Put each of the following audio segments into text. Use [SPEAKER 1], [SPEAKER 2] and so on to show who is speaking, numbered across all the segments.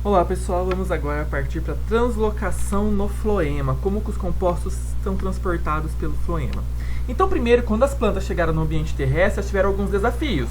[SPEAKER 1] Olá pessoal, vamos agora partir para a translocação no floema, como que os compostos são transportados pelo floema. Então primeiro, quando as plantas chegaram no ambiente terrestre, elas tiveram alguns desafios,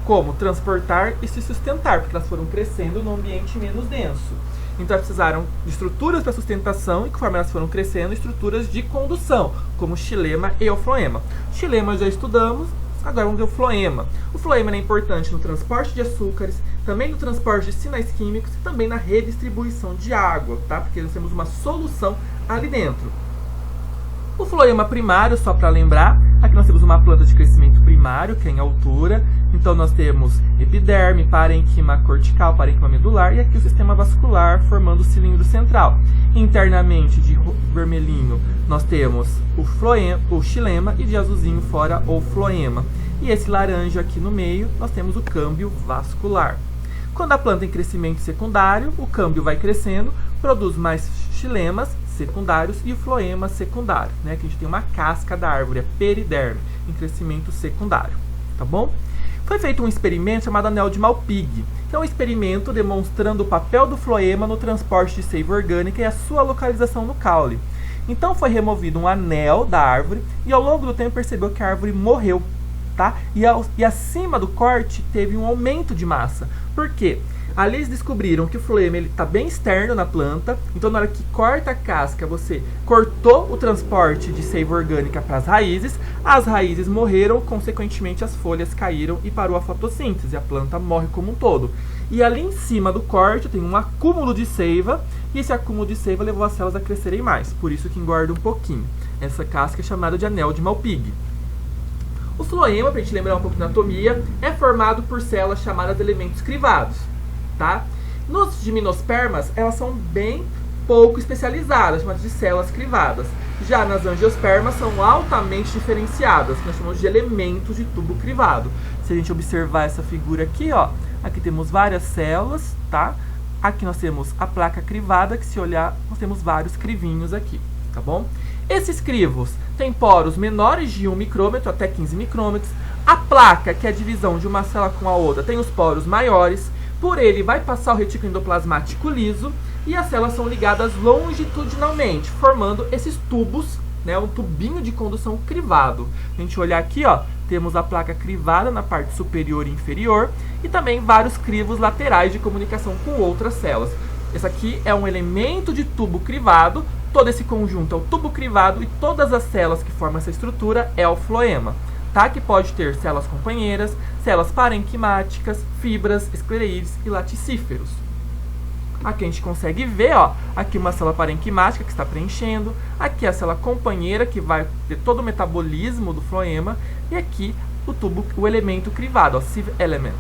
[SPEAKER 1] como transportar e se sustentar, porque elas foram crescendo num ambiente menos denso. Então elas precisaram de estruturas para sustentação e conforme elas foram crescendo, estruturas de condução, como o xilema e o floema. O xilema já estudamos. Agora vamos ver o floema. O floema é importante no transporte de açúcares, também no transporte de sinais químicos e também na redistribuição de água, tá? Porque nós temos uma solução ali dentro. O floema primário, só para lembrar, aqui nós temos uma planta de crescimento primário, que é em altura. Então nós temos epiderme, parênquima cortical, parênquima medular e aqui o sistema vascular formando o cilindro central. Internamente, de vermelhinho, nós temos o xilema e de azulzinho fora o floema. E esse laranja aqui no meio, nós temos o câmbio vascular. Quando a planta em crescimento secundário, o câmbio vai crescendo, produz mais xilemas secundários e o floema secundário, né? Que a gente tem uma casca da árvore, a periderme, em crescimento secundário, tá bom? Foi feito um experimento chamado anel de Malpighi, que é um experimento demonstrando o papel do floema no transporte de seiva orgânica e a sua localização no caule. Então foi removido um anel da árvore e ao longo do tempo percebeu que a árvore morreu, tá? E acima do corte teve um aumento de massa. Por quê? Ali eles descobriram que o floema está bem externo na planta, então na hora que corta a casca, você cortou o transporte de seiva orgânica para as raízes morreram, consequentemente as folhas caíram e parou a fotossíntese, a planta morre como um todo. E ali em cima do corte tem um acúmulo de seiva, e esse acúmulo de seiva levou as células a crescerem mais, por isso que engorda um pouquinho. Essa casca é chamada de anel de Malpighi. O floema, para a gente lembrar um pouco da anatomia, é formado por células chamadas de elementos crivados. Tá? Nos gimnospermas, elas são bem pouco especializadas, chamadas de células crivadas. Já nas angiospermas, são altamente diferenciadas, que nós chamamos de elementos de tubo crivado. Se a gente observar essa figura aqui, ó, aqui temos várias células, tá? Aqui nós temos a placa crivada, que se olhar, nós temos vários crivinhos aqui, tá bom? Esses crivos têm poros menores de 1 micrômetro até 15 micrômetros. A placa, que é a divisão de uma célula com a outra, tem os poros maiores. Por ele vai passar o retículo endoplasmático liso e as células são ligadas longitudinalmente, formando esses tubos, né, um tubinho de condução crivado. A gente olhar aqui, ó, temos a placa crivada na parte superior e inferior e também vários crivos laterais de comunicação com outras células. Esse aqui é um elemento de tubo crivado, todo esse conjunto é o tubo crivado e todas as células que formam essa estrutura é o floema. Tá? Que pode ter células companheiras, células parenquimáticas, fibras, esclereídes e laticíferos. Aqui a gente consegue ver, ó, aqui uma célula parenquimática que está preenchendo, aqui a célula companheira que vai ter todo o metabolismo do floema e aqui o elemento crivado, ó, sieve element.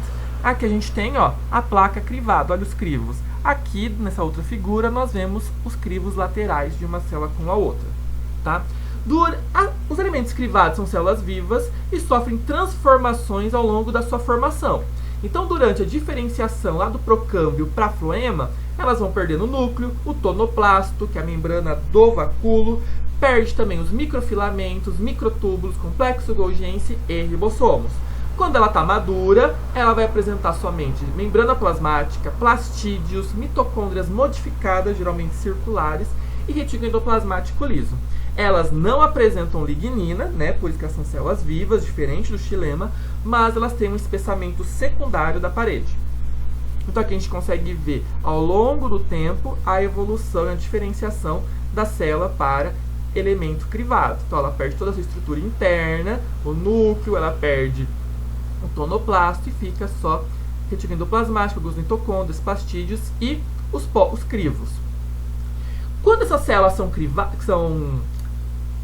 [SPEAKER 1] Aqui a gente tem, ó, a placa crivada, olha os crivos. Aqui nessa outra figura nós vemos os crivos laterais de uma célula com a outra, tá? Os elementos crivados são células vivas e sofrem transformações ao longo da sua formação. Então, durante a diferenciação lá do procâmbio para floema, elas vão perdendo o núcleo, o tonoplasto, que é a membrana do vacúolo, perde também os microfilamentos, microtúbulos, complexo golgiense e ribossomos. Quando ela está madura, ela vai apresentar somente membrana plasmática, plastídeos, mitocôndrias modificadas, geralmente circulares, e retículo endoplasmático liso. Elas não apresentam lignina, né, por isso que elas são células vivas, diferente do xilema, mas elas têm um espessamento secundário da parede. Então aqui a gente consegue ver ao longo do tempo a evolução e a diferenciação da célula para elemento crivado. Então ela perde toda a sua estrutura interna, o núcleo, ela perde o tonoplasto e fica só retículo endoplasmático, alguns mitocôndrias, plastídeos e os crivos. Quando essas células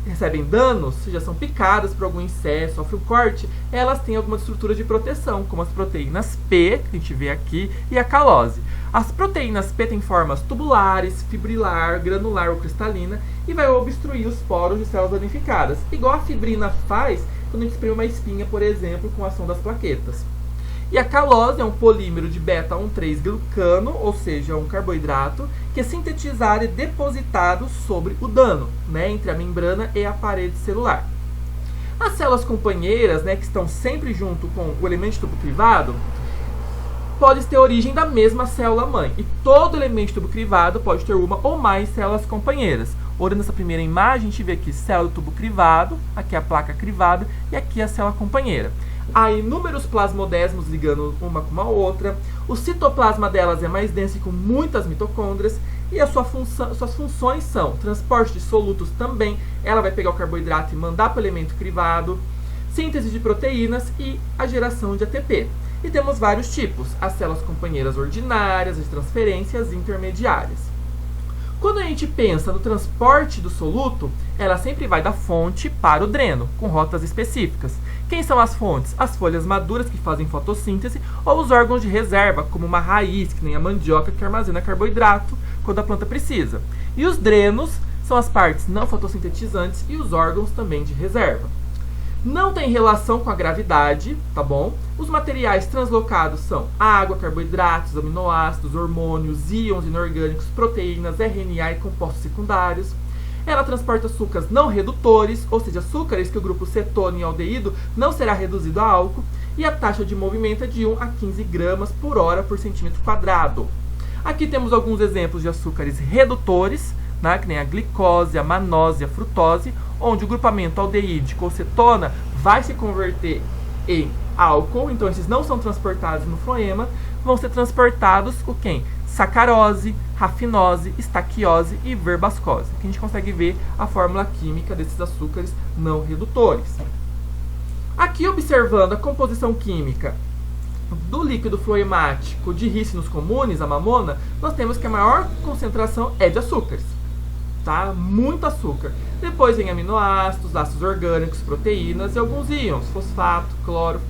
[SPEAKER 1] recebem danos, ou seja, são picadas por algum inseto, sofrem um corte, elas têm alguma estrutura de proteção, como as proteínas P, que a gente vê aqui, e a calose. As proteínas P têm formas tubulares, fibrilar, granular ou cristalina, e vai obstruir os poros de células danificadas, igual a fibrina faz quando a gente espreme uma espinha, por exemplo, com a ação das plaquetas. E a calose é um polímero de beta-1,3-glucano, ou seja, um carboidrato, que é sintetizado e depositado sobre o dano, né, entre a membrana e a parede celular. As células companheiras, né, que estão sempre junto com o elemento de tubo crivado, pode ter origem da mesma célula-mãe. E todo elemento de tubo crivado pode ter uma ou mais células companheiras. Olhando nessa primeira imagem, a gente vê aqui célula do tubo crivado, aqui a placa crivada e aqui a célula companheira. Há inúmeros plasmodesmos ligando uma com a outra. O citoplasma delas é mais denso e com muitas mitocôndrias. E suas funções são transporte de solutos também. Ela vai pegar o carboidrato e mandar para o elemento crivado. Síntese de proteínas e a geração de ATP. E temos vários tipos. As células companheiras ordinárias, as de transferência e as intermediárias. Quando a gente pensa no transporte do soluto, ela sempre vai da fonte para o dreno, com rotas específicas. Quem são as fontes? As folhas maduras que fazem fotossíntese ou os órgãos de reserva, como uma raiz, que nem a mandioca, que armazena carboidrato quando a planta precisa. E os drenos são as partes não fotossintetizantes e os órgãos também de reserva. Não tem relação com a gravidade, tá bom? Os materiais translocados são água, carboidratos, aminoácidos, hormônios, íons inorgânicos, proteínas, RNA e compostos secundários. Ela transporta açúcares não redutores, ou seja, açúcares que o grupo cetona e aldeído não será reduzido a álcool, e a taxa de movimento é de 1 a 15 gramas por hora por centímetro quadrado. Aqui temos alguns exemplos de açúcares redutores, né, que nem a glicose, a manose, a frutose, onde o grupamento aldeídico ou cetona vai se converter em álcool, então esses não são transportados no floema, vão ser transportados o quem? Sacarose, rafinose, estaquiose e verbascose. Aqui a gente consegue ver a fórmula química desses açúcares não redutores. Aqui, observando a composição química do líquido floemático de rícinos comunes, a mamona, nós temos que a maior concentração é de açúcares. Tá? Muito açúcar. Depois vem aminoácidos, ácidos orgânicos, proteínas e alguns íons, fosfato, cloro,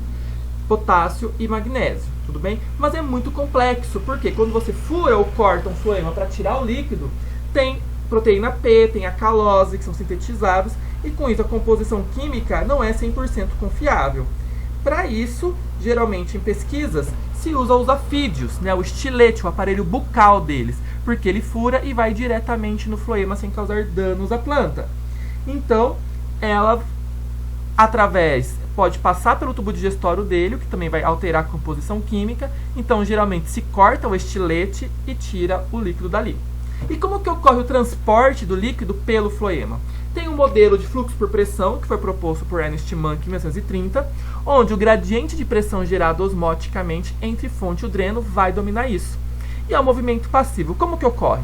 [SPEAKER 1] potássio e magnésio. Tudo bem? Mas é muito complexo, porque quando você fura ou corta um floema para tirar o líquido, tem proteína P, tem a calose, que são sintetizados, e com isso a composição química não é 100% confiável. Para isso, geralmente em pesquisas, se usa os afídeos, né, o estilete, o aparelho bucal deles, porque ele fura e vai diretamente no floema sem causar danos à planta. Então, ela, pode passar pelo tubo digestório dele, o que também vai alterar a composição química. Então, geralmente, se corta o estilete e tira o líquido dali. E como que ocorre o transporte do líquido pelo floema? Tem um modelo de fluxo por pressão, que foi proposto por Ernest Munk em 1930, onde o gradiente de pressão gerado osmoticamente entre fonte e o dreno vai dominar isso. E é o movimento passivo. Como que ocorre?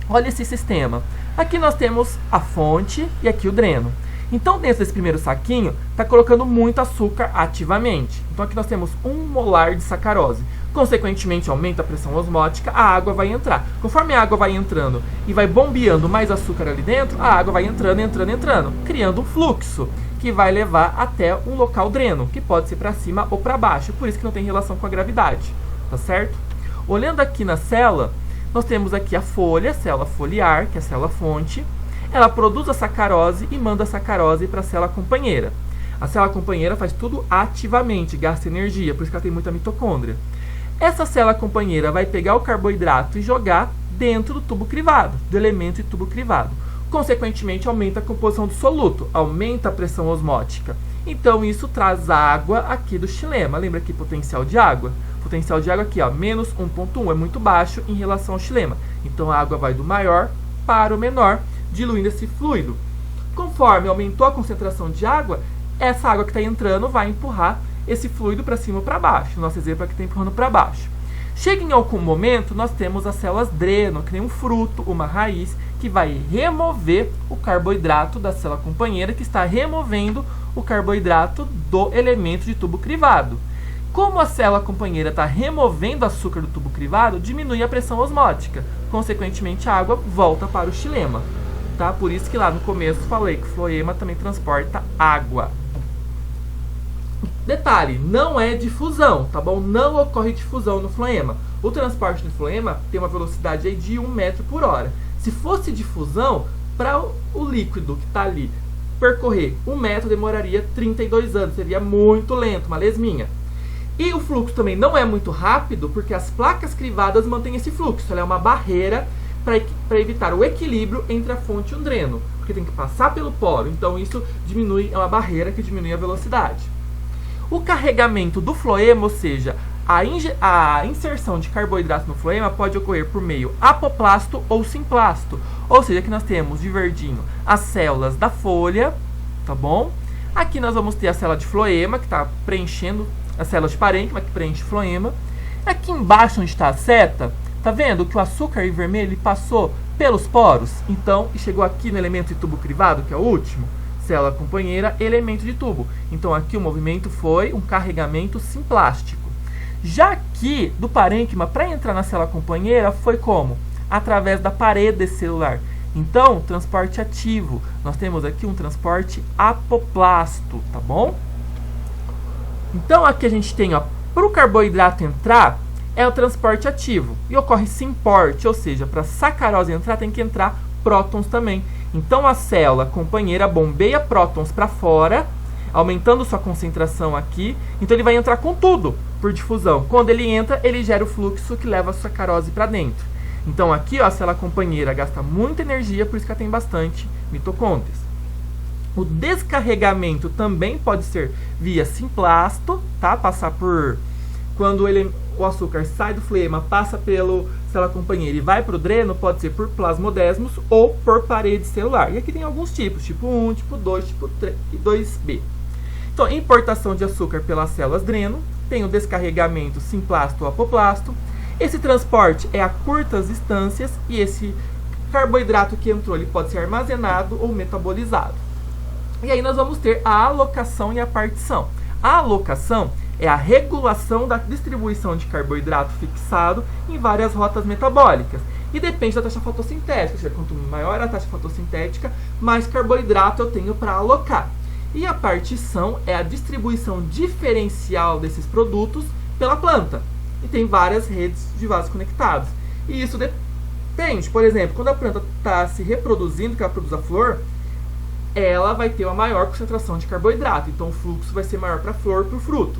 [SPEAKER 1] Olha esse sistema. Aqui nós temos a fonte e aqui o dreno. Então, dentro desse primeiro saquinho, está colocando muito açúcar ativamente. Então, aqui nós temos 1 molar de sacarose. Consequentemente, aumenta a pressão osmótica, a água vai entrar. Conforme a água vai entrando e vai bombeando mais açúcar ali dentro, a água vai entrando, criando um fluxo que vai levar até um local dreno, que pode ser para cima ou para baixo. Por isso que não tem relação com a gravidade, tá certo? Olhando aqui na célula, nós temos aqui a folha, célula foliar, que é a célula fonte. Ela produz a sacarose e manda a sacarose para a célula companheira. A célula companheira faz tudo ativamente, gasta energia, por isso que ela tem muita mitocôndria. Essa célula companheira vai pegar o carboidrato e jogar dentro do tubo crivado, do elemento de tubo crivado. Consequentemente, aumenta a composição do soluto, aumenta a pressão osmótica. Então, isso traz água aqui do xilema. Lembra aqui potencial de água? Potencial de água aqui, ó, menos 1,1, é muito baixo em relação ao xilema. Então, a água vai do maior para o menor, diluindo esse fluido. Conforme aumentou a concentração de água, essa água que está entrando vai empurrar esse fluido para cima ou para baixo. Nosso exemplo aqui está empurrando para baixo. Chega em algum momento, nós temos as células dreno, que nem um fruto, uma raiz, que vai remover o carboidrato da célula companheira, que está removendo o carboidrato do elemento de tubo crivado. Como a célula companheira está removendo açúcar do tubo crivado, diminui a pressão osmótica. Consequentemente, a água volta para o xilema. Tá? Por isso que lá no começo falei que o floema também transporta água. Detalhe, não é difusão, tá bom? Não ocorre difusão no floema. O transporte no floema tem uma velocidade aí de 1 metro por hora. Se fosse difusão, para o líquido que está ali percorrer 1 metro demoraria 32 anos, seria muito lento, uma lesminha. E o fluxo também não é muito rápido, porque as placas crivadas mantêm esse fluxo. Ela é uma barreira para evitar o equilíbrio entre a fonte e o dreno, porque tem que passar pelo poro. Então isso diminui, é uma barreira que diminui a velocidade. O carregamento do floema, ou seja, a inserção de carboidrato no floema pode ocorrer por meio apoplasto ou simplasto. Ou seja, aqui nós temos de verdinho as células da folha, tá bom? Aqui nós vamos ter a célula de floema, que está preenchendo, a célula de parênquima, que preenche o floema. Aqui embaixo, onde está a seta, tá vendo que o açúcar vermelho ele passou pelos poros? Então, e chegou aqui no elemento de tubo crivado, que é o último. Célula companheira, elemento de tubo. Então, aqui o movimento foi um carregamento simplástico. Já aqui, do parênquima, para entrar na célula companheira, foi como? Através da parede celular. Então, transporte ativo. Nós temos aqui um transporte apoplasto, tá bom? Então, aqui a gente tem, para o carboidrato entrar, é o transporte ativo. E ocorre simporte, ou seja, para a sacarose entrar, tem que entrar prótons também. Então, a célula companheira bombeia prótons para fora, aumentando sua concentração aqui. Então, ele vai entrar com tudo por difusão. Quando ele entra, ele gera o fluxo que leva a sacarose para dentro. Então, aqui a célula companheira gasta muita energia, por isso que ela tem bastante mitocôndrias. O descarregamento também pode ser via simplasto, tá? Passar por... Quando o açúcar sai do floema, passa pela célula companheira e vai para o dreno, pode ser por plasmodesmos ou por parede celular. E aqui tem alguns tipos, tipo 1, tipo 2, tipo 3 e 2B. Então, importação de açúcar pelas células dreno, tem o descarregamento simplasto ou apoplasto. Esse transporte é a curtas distâncias e esse carboidrato que entrou ele pode ser armazenado ou metabolizado. E aí nós vamos ter a alocação e a partição. A alocação é a regulação da distribuição de carboidrato fixado em várias rotas metabólicas. E depende da taxa fotossintética. Ou seja, quanto maior a taxa fotossintética, mais carboidrato eu tenho para alocar. E a partição é a distribuição diferencial desses produtos pela planta. E tem várias redes de vasos conectados. E isso depende. Por exemplo, quando a planta está se reproduzindo, que ela produz a flor, ela vai ter uma maior concentração de carboidrato. Então, o fluxo vai ser maior para a flor, para o fruto.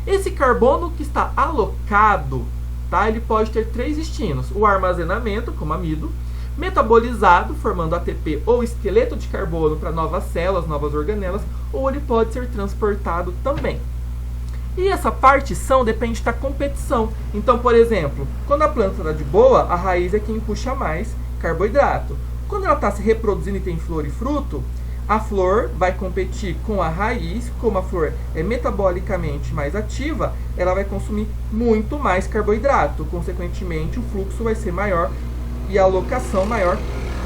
[SPEAKER 1] Esse carbono que está alocado, tá, ele pode ter 3 destinos. O armazenamento, como amido, metabolizado, formando ATP ou esqueleto de carbono para novas células, novas organelas, ou ele pode ser transportado também. E essa partição depende da competição. Então, por exemplo, quando a planta está de boa, a raiz é quem puxa mais carboidrato. Quando ela está se reproduzindo e tem flor e fruto, a flor vai competir com a raiz. Como a flor é metabolicamente mais ativa, ela vai consumir muito mais carboidrato. Consequentemente, o fluxo vai ser maior e a alocação maior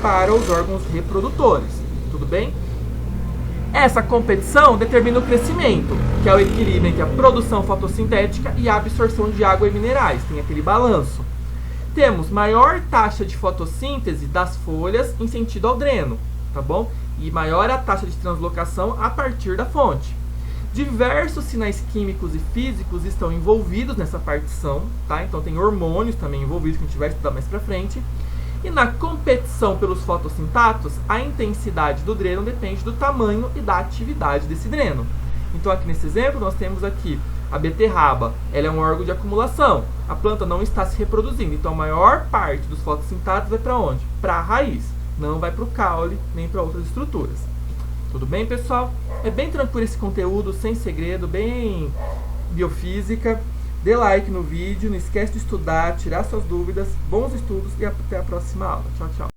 [SPEAKER 1] para os órgãos reprodutores. Tudo bem? Essa competição determina o crescimento, que é o equilíbrio entre a produção fotossintética e a absorção de água e minerais. Tem aquele balanço. Temos maior taxa de fotossíntese das folhas em sentido ao dreno, tá bom? E maior a taxa de translocação a partir da fonte. Diversos sinais químicos e físicos estão envolvidos nessa partição, tá? Então tem hormônios também envolvidos, que a gente vai estudar mais pra frente. E na competição pelos fotossintatos, a intensidade do dreno depende do tamanho e da atividade desse dreno. Então aqui nesse exemplo nós temos aqui a beterraba, ela é um órgão de acumulação. A planta não está se reproduzindo, então a maior parte dos fotossintatos vai para onde? Para a raiz, não vai para o caule nem para outras estruturas. Tudo bem, pessoal? É bem tranquilo esse conteúdo, sem segredo, bem biofísica. Dê like no vídeo, não esquece de estudar, tirar suas dúvidas. Bons estudos e até a próxima aula. Tchau, tchau.